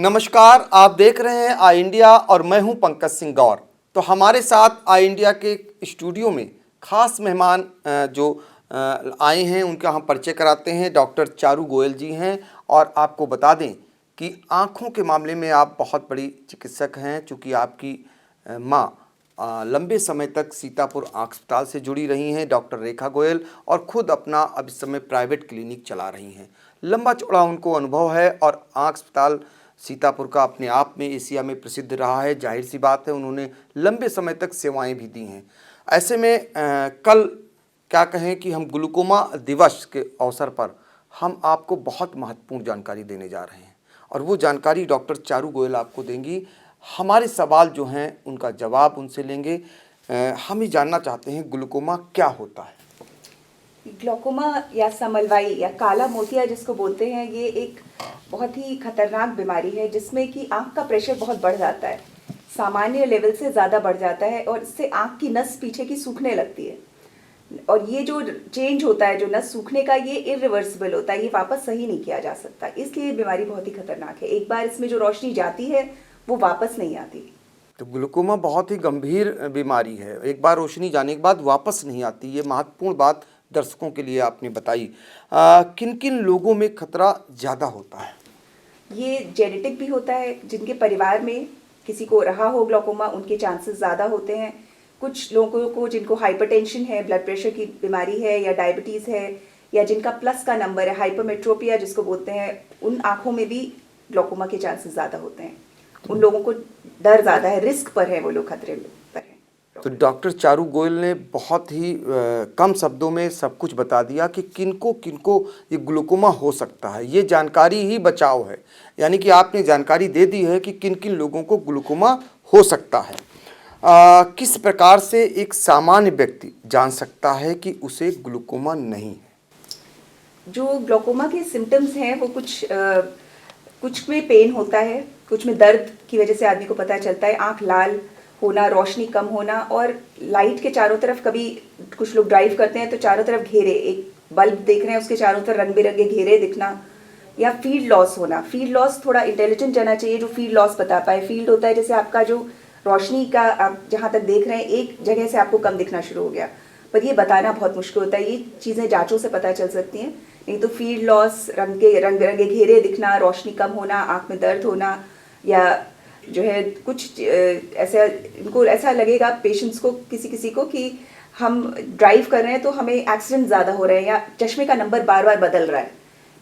नमस्कार, आप देख रहे हैं आई इंडिया और मैं हूं पंकज सिंह गौर। तो हमारे साथ आई इंडिया के स्टूडियो में खास मेहमान जो आए हैं उनका हम परिचय कराते हैं। डॉक्टर चारू गोयल जी हैं और आपको बता दें कि आँखों के मामले में आप बहुत बड़ी चिकित्सक हैं, चूँकि आपकी माँ लंबे समय तक सीतापुर आँख अस्पताल से जुड़ी रही हैं, डॉक्टर रेखा गोयल, और ख़ुद अपना अब इस समय प्राइवेट क्लिनिक चला रही हैं। लंबा चौड़ा उनको अनुभव है और आँख अस्पताल सीतापुर का अपने आप में एशिया में प्रसिद्ध रहा है। जाहिर सी बात है, उन्होंने लंबे समय तक सेवाएं भी दी हैं। ऐसे में कल क्या कहें कि हम ग्लूकोमा दिवस के अवसर पर हम आपको बहुत महत्वपूर्ण जानकारी देने जा रहे हैं और वो जानकारी डॉक्टर चारू गोयल आपको देंगी। हमारे सवाल जो हैं उनका जवाब उनसे लेंगे। हम ये जानना चाहते हैं ग्लूकोमा क्या होता है। ग्लूकोमा या समलवाई या काला मोतिया जिसको बोलते हैं, ये एक बहुत ही खतरनाक बीमारी है जिसमें कि आँख का प्रेशर बहुत बढ़ जाता है, सामान्य लेवल से ज़्यादा बढ़ जाता है और इससे आँख की नस पीछे की सूखने लगती है। और ये जो चेंज होता है, जो नस सूखने का, ये इरिवर्सिबल होता है, ये वापस सही नहीं किया जा सकता। इसलिए ये बीमारी बहुत ही खतरनाक है। एक बार इसमें जो रोशनी जाती है वो वापस नहीं आती। तो ग्लूकोमा बहुत ही गंभीर बीमारी है, एक बार रोशनी जाने के बाद वापस नहीं आती। ये महत्वपूर्ण बात दर्शकों के लिए आपने बताई। किन किन लोगों में खतरा ज़्यादा होता है? ये जेनेटिक भी होता है, जिनके परिवार में किसी को रहा हो ग्लूकोमा उनके चांसेस ज़्यादा होते हैं। कुछ लोगों को जिनको हाइपरटेंशन है, ब्लड प्रेशर की बीमारी है या डायबिटीज़ है, या जिनका प्लस का नंबर है, हाइपरमेट्रोपिया जिसको बोलते हैं, उन आँखों में भी ग्लूकोमा के चांसेस ज़्यादा होते हैं। उन लोगों को डर ज़्यादा है, रिस्क पर है वो लोग, खतरे पर है। तो डॉक्टर चारू गोयल ने बहुत ही कम शब्दों में सब कुछ बता दिया कि किनको किनको ये ग्लूकोमा हो सकता है। ये जानकारी ही बचाव है, यानी कि आपने जानकारी दे दी है कि किन किन लोगों को ग्लूकोमा हो सकता है। किस प्रकार से एक सामान्य व्यक्ति जान सकता है कि उसे ग्लूकोमा नहीं है? जो ग्लूकोमा के सिम्टम्स हैं वो कुछ में पेन होता है, कुछ में दर्द की वजह से आदमी को पता चलता है, आँख लाल होना, रोशनी कम होना, और लाइट के चारों तरफ, कभी कुछ लोग ड्राइव करते हैं तो चारों तरफ घेरे, एक बल्ब देख रहे हैं उसके चारों तरफ रंग बिरंगे घेरे दिखना, या फील्ड लॉस होना। फील्ड लॉस थोड़ा इंटेलिजेंट जाना चाहिए जो फील्ड लॉस बता पाए। फील्ड होता है जैसे आपका जो रोशनी का, आप जहाँ तक देख रहे हैं एक जगह से आपको कम दिखना शुरू हो गया, पर ये बताना बहुत मुश्किल होता है। ये चीज़ें जांचों से पता चल सकती हैं। नहीं तो फील्ड लॉस, रंग बिरंगे घेरे दिखना, रोशनी कम होना, आँख में दर्द होना, या जो है कुछ ऐसा, इनको ऐसा लगेगा पेशेंट्स को, किसी को, कि हम ड्राइव कर रहे हैं तो हमें एक्सीडेंट ज़्यादा हो रहे हैं, या चश्मे का नंबर बार बार बदल रहा है,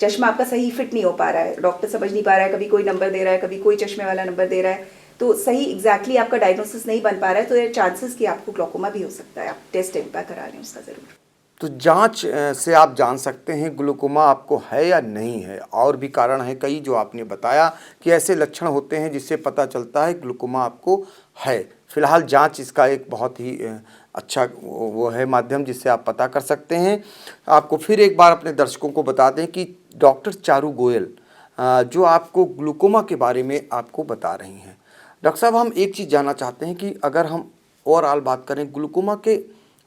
चश्मा आपका सही फिट नहीं हो पा रहा है, डॉक्टर समझ नहीं पा रहा है, कभी कोई नंबर दे रहा है, कभी कोई चश्मे वाला नंबर दे रहा है, तो सही एग्जैक्टली आपका डायग्नोसिस नहीं बन पा रहा है, तो ये चांसेस कि आपको ग्लूकोमा भी हो सकता है। आप टेस्ट एक बार करा लें उसका ज़रूर। तो जांच से आप जान सकते हैं ग्लूकोमा आपको है या नहीं है। और भी कारण है कई जो आपने बताया कि ऐसे लक्षण होते हैं जिससे पता चलता है ग्लूकोमा आपको है। फिलहाल जांच इसका एक बहुत ही अच्छा वो है माध्यम जिससे आप पता कर सकते हैं। आपको फिर एक बार अपने दर्शकों को बता दें कि डॉक्टर चारू गोयल जो आपको ग्लूकोमा के बारे में आपको बता रही हैं। डॉक्टर साहब, हम एक चीज़ जानना चाहते हैं कि अगर हम ओवरऑल बात करें, ग्लूकोमा के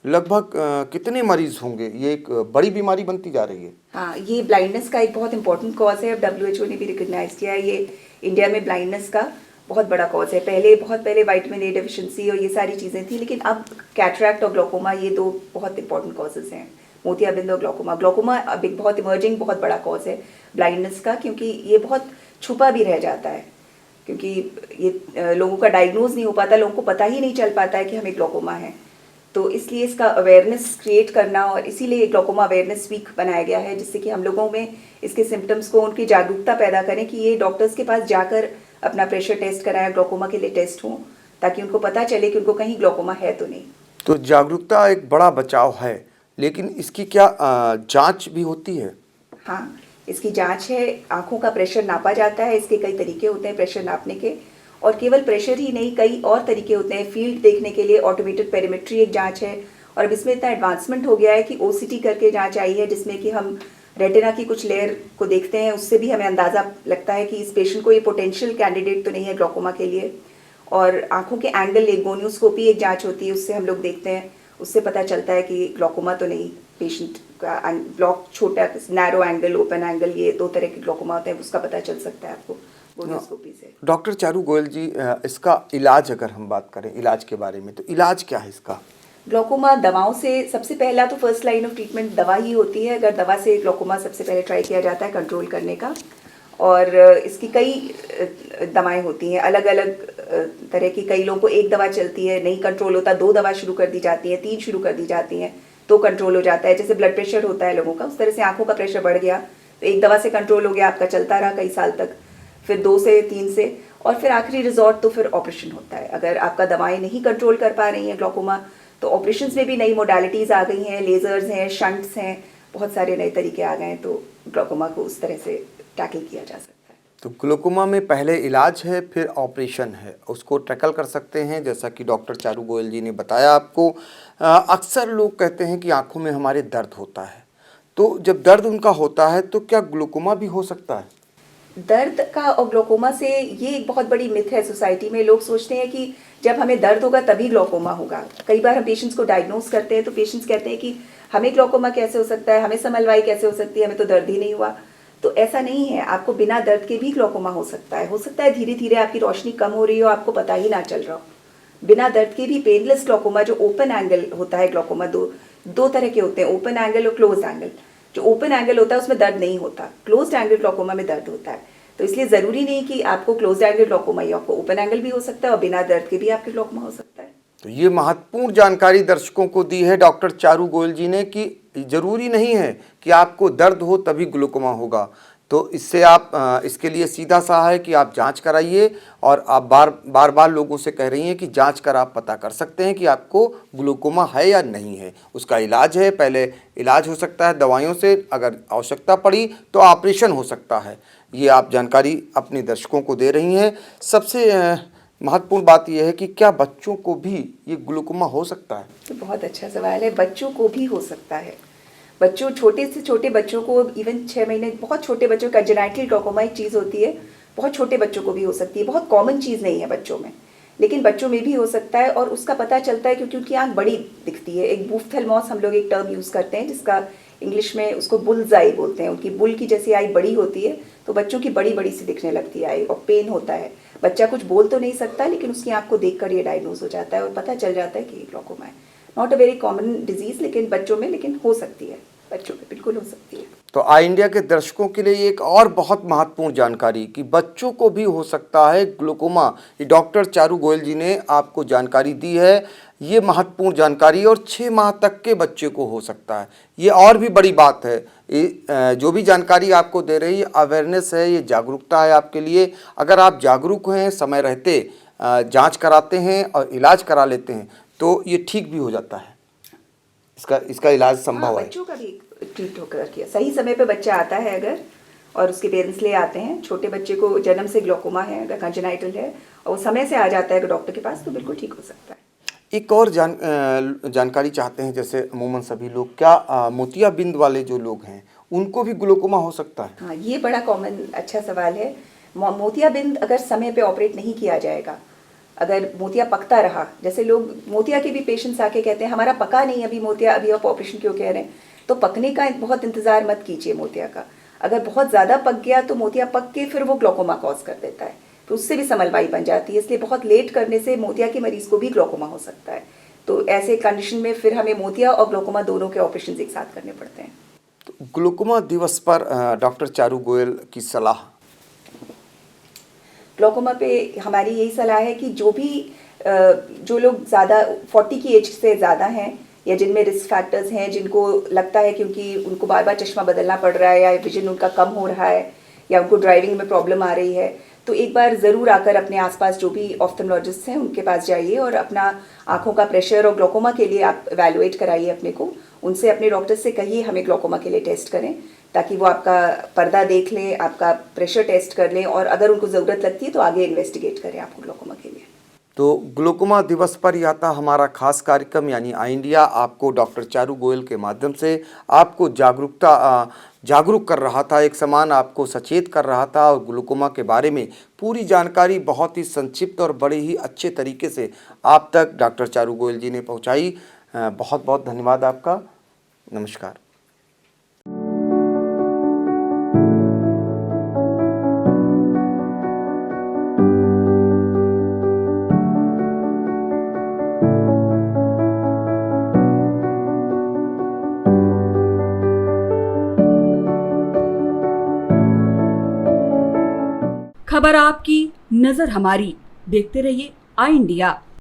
लगभग कितने मरीज होंगे? ये एक बड़ी बीमारी बनती जा रही है। हाँ, ये ब्लाइंडनेस का एक बहुत इंपॉर्टेंट कॉज है। अब WHO ने भी रिकग्नाइज किया है ये इंडिया में ब्लाइंडनेस का बहुत बड़ा कॉज है। बहुत पहले विटामिन ए डेफिशिएंसी और ये सारी चीज़ें थी, लेकिन अब कैटरैक्ट और ग्लूकोमा, ये दो बहुत इंपॉर्टेंट कॉजेज हैं। मोतियाबिंद और ग्लूकोमा अब एक बहुत इमर्जिंग, बहुत बड़ा कॉज है ब्लाइंडनेस का, क्योंकि ये बहुत छुपा भी रह जाता है, क्योंकि ये लोगों का डायग्नोज नहीं हो पाता, लोगों को पता ही नहीं चल पाता है कि हमें ग्लूकोमा है। तो इसलिए इसका अवेयरनेस क्रिएट करना, और इसीलिए ग्लूकोमा अवेयरनेस वीक बनाया गया है, जिससे कि हम लोगों में इसके सिम्टम्स को, उनकी जागरूकता पैदा करें कि ये डॉक्टर्स के पास जाकर अपना प्रेशर टेस्ट कराएं, ग्लूकोमा के लिए टेस्ट हों, ताकि उनको पता चले कि उनको कहीं ग्लूकोमा है तो नहीं। तो जागरूकता एक बड़ा बचाव है, लेकिन इसकी क्या जांच भी होती है? हाँ, इसकी जांच है। आँखों का प्रेशर नापा जाता है। इसके कई तरीके होते हैं प्रेशर नापने के, और केवल प्रेशर ही नहीं, कई और तरीके होते हैं। फील्ड देखने के लिए ऑटोमेटेड पेरीमेट्री एक जांच है, और अब इसमें इतना एडवांसमेंट हो गया है कि OCT करके जांच आई है, जिसमें कि हम रेटिना की कुछ लेयर को देखते हैं, उससे भी हमें अंदाज़ा लगता है कि इस पेशेंट को ये पोटेंशियल कैंडिडेट तो नहीं है ग्लूकोमा के लिए। और आँखों के एंगल, गोनियोस्कोपी एक जाँच होती है, उससे हम लोग देखते हैं, उससे पता चलता है कि ग्लूकोमा तो नहीं, पेशेंट का ब्लॉक छोटा, नैरो एंगल, ओपन एंगल, ये दो तरह के ग्लूकोमा होते हैं, उसका पता चल सकता है आपको। गोनोस्कोपी से। डॉक्टर चारू गोयल जी, इसका इलाज अगर हम बात करें इलाज के बारे में, तो इलाज क्या है इसका? ग्लोकोमा दवाओं से सबसे पहला तो फर्स्ट लाइन ऑफ ट्रीटमेंट दवा ही होती है। अगर दवा से ग्लोकोमा सबसे पहले ट्राई किया जाता है कंट्रोल करने का, और इसकी कई दवाएं होती हैं अलग अलग तरह की। कई लोगों को एक दवा चलती है, नहीं कंट्रोल होता, 2 दवा शुरू कर दी जाती है, 3 शुरू कर दी जाती हैं तो कंट्रोल हो जाता है। जैसे ब्लड प्रेशर होता है लोगों का, उस तरह से आंखों का प्रेशर बढ़ गया तो एक दवा से कंट्रोल हो गया, आपका चलता रहा कई साल तक, फिर 2 से 3 से, और फिर आखिरी रिजॉर्ट तो फिर ऑपरेशन होता है। अगर आपका दवाएं नहीं कंट्रोल कर पा रही हैं ग्लोकोमा, तो ऑपरेशन में भी नई मोडालिटीज़ आ गई हैं, लेजर्स हैं, शंट्स हैं, बहुत सारे नए तरीके आ गए हैं, तो ग्लोकोमा को उस तरह से टैकल किया जा सकता है। तो ग्लोकोमा में पहले इलाज है, फिर ऑपरेशन है, उसको टैकल कर सकते हैं जैसा कि डॉक्टर चारू गोयल जी ने बताया आपको। अक्सर लोग कहते हैं कि आंखों में हमारे दर्द होता है, तो जब दर्द उनका होता है तो क्या ग्लोकोमा भी हो सकता है? दर्द का और ग्लोकोमा से ये एक बहुत बड़ी मिथ है सोसाइटी में। लोग सोचते हैं कि जब हमें दर्द होगा तभी ग्लोकोमा होगा। कई बार हम पेशेंट्स को डायग्नोज करते हैं तो पेशेंट्स कहते हैं कि हमें ग्लोकोमा कैसे हो सकता है, हमें समलवाई कैसे हो सकती है, हमें तो दर्द ही नहीं हुआ। तो ऐसा नहीं है, आपको बिना दर्द के भी ग्लोकोमा हो सकता है। हो सकता है धीरे धीरे आपकी रोशनी कम हो रही हो, आपको पता ही ना चल रहा हो। बिना दर्द के भी पेनलेस ग्लोकोमा, जो ओपन एंगल होता है ग्लोकोमा, दो तरह के होते हैं, ओपन एंगल और क्लोज एंगल। जो ओपन एंगल होता है उसमें दर्द नहीं होता, क्लोज्ड एंगल ग्लोकोमा में दर्द होता है। तो इसलिए ज़रूरी नहीं कि आपको क्लोज्ड एंगल ग्लोकोमा ही, आपको ओपन एंगल भी हो सकता है और बिना दर्द के भी आपके ग्लोकोमा हो सकता है। तो ये महत्वपूर्ण जानकारी दर्शकों को दी है डॉक्टर चारू गोयल जी ने कि ज़रूरी नहीं है कि आपको दर्द हो तभी ग्लूकोमा होगा। तो इससे आप इसके लिए सीधा सा है कि आप जांच कराइए, और आप बार बार लोगों से कह रही हैं कि जांच कर आप पता कर सकते हैं कि आपको ग्लूकोमा है या नहीं है। उसका इलाज है, पहले इलाज हो सकता है दवाइयों से, अगर आवश्यकता पड़ी तो ऑपरेशन हो सकता है। ये आप जानकारी अपने दर्शकों को दे रही हैं। सबसे महत्वपूर्ण बात यह है कि क्या बच्चों को भी ये ग्लूकोमा हो सकता है? तो बहुत अच्छा सवाल है। बच्चों को भी हो सकता है। बच्चों, छोटे से छोटे बच्चों को, इवन 6 महीने, बहुत छोटे बच्चों का जेनेटिक ग्लोकोमा एक चीज़ होती है, बहुत छोटे बच्चों को भी हो सकती है। बहुत कॉमन चीज़ नहीं है बच्चों में, लेकिन बच्चों में भी हो सकता है। और उसका पता चलता है क्योंकि उनकी आंख बड़ी दिखती है। एक बूफथेल्मोस हम लोग एक टर्म यूज़ करते हैं जिसका इंग्लिश में उसको बुल्स आई बोलते हैं। उनकी बुल की जैसी आई बड़ी होती है, तो बच्चों की बड़ी बड़ी सी दिखने लगती है आई, और पेन होता है। बच्चा कुछ बोल तो नहीं सकता, लेकिन उसकी आंख को देखकर ये डायग्नोज हो जाता है और पता चल जाता है कि ये ग्लोकोमा है। Not a very common disease लेकिन बच्चों में, लेकिन हो सकती है, बच्चों में बिल्कुल हो सकती है। तो आई इंडिया के दर्शकों के लिए एक और बहुत महत्वपूर्ण जानकारी कि बच्चों को भी हो सकता है ग्लूकोमा, ये डॉक्टर चारू गोयल जी ने आपको जानकारी दी है। ये महत्वपूर्ण जानकारी, और 6 माह तक के बच्चे को हो सकता है। ये और भी बड़ी बात है। ये जो भी जानकारी आपको दे रही है, अवेयरनेस है, ये जागरूकता है आपके लिए। अगर आप जागरूक हैं, समय रहते जांच कराते हैं और इलाज करा लेते हैं तो ये ठीक भी हो जाता है। इसका इलाज संभव है। बच्चों का भी ट्रीट होकर किया, सही समय पे बच्चा आता है अगर, और उसके पेरेंट्स ले आते हैं। छोटे बच्चे को जन्म से ग्लोकोमा है, अगर कंजेनाइटल है, और वो समय से आ जाता है अगर डॉक्टर के पास, तो बिल्कुल ठीक हो सकता है। एक और जानकारी चाहते हैं, जैसे अमूमन सभी लोग, क्या मोतियाबिंद वाले जो लोग हैं उनको भी ग्लूकोमा हो सकता है? हाँ, ये बड़ा कॉमन अच्छा सवाल है। मोतियाबिंद अगर समय पे ऑपरेट नहीं किया जाएगा, अगर मोतिया पकता रहा, जैसे लोग मोतिया के भी पेशेंट्स आके कहते हैं हमारा पका नहीं अभी मोतिया, अभी आप ऑपरेशन क्यों कह रहे हैं, तो पकने का बहुत इंतजार मत कीजिए मोतिया का। अगर बहुत ज़्यादा पक गया तो मोतिया पक के फिर वो ग्लोकोमा कॉज कर देता है, तो उससे भी समलवाई बन जाती है। इसलिए बहुत लेट करने से मोतिया के मरीज को भी ग्लोकोमा हो सकता है। तो ऐसे कंडीशन में फिर हमें मोतिया और ग्लोकोमा दोनों के ऑपरेशन एक साथ करने पड़ते हैं। तो ग्लूकोमा दिवस पर डॉक्टर चारू गोयल की सलाह? ग्लोकोमा पे हमारी यही सलाह है कि जो लोग ज़्यादा 40 की एज से ज़्यादा हैं, या जिनमें रिस्क फैक्टर्स हैं, जिनको लगता है क्योंकि उनको बार बार चश्मा बदलना पड़ रहा है, या विजन उनका कम हो रहा है, या उनको ड्राइविंग में प्रॉब्लम आ रही है, तो एक बार ज़रूर आकर अपने आसपास जो भी ऑफ्थल्मोलॉजिस्ट हैं उनके पास जाइए और अपना आँखों का प्रेशर, और ग्लोकोमा के लिए आप एवेलुएट कराइए अपने को। उनसे, अपने डॉक्टर से कहिए हमें ग्लोकोमा के लिए टेस्ट करें, ताकि वो आपका पर्दा देख लें, आपका प्रेशर टेस्ट कर लें, और अगर उनको ज़रूरत लगती है तो आगे इन्वेस्टिगेट करें आपको ग्लोकोमा के लिए। तो ग्लूकोमा दिवस पर यह था हमारा खास कार्यक्रम, यानी आई इंडिया आपको डॉक्टर चारू गोयल के माध्यम से आपको जागरूक कर रहा था, एक समान आपको सचेत कर रहा था, और ग्लूकोमा के बारे में पूरी जानकारी बहुत ही संक्षिप्त और बड़े ही अच्छे तरीके से आप तक डॉक्टर चारू गोयल जी ने पहुंचाई। बहुत बहुत धन्यवाद आपका। नमस्कार। खबर आपकी, नजर हमारी। देखते रहिए आई इंडिया।